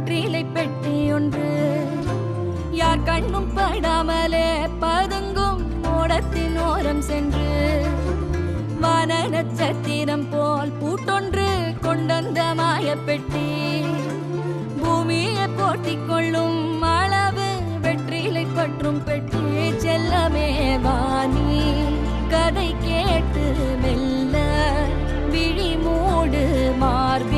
வெற்றிலை பெட்டி ஒன்று யார் கண்ணும் படாமலே பதுங்கும் ஓடத்தின் ஓரம் சென்று வான நட்சத்திரம் போல் பூட்டொன்று கொண்டந்த மாயப்பெட்டி பூமியை போட்டிக் கொள்ளும் அளவு வெற்றிலை பற்றும் பெட்டி செல்லமே வாணி கதை கேட்டு மெல்ல விழி மூடு மார்க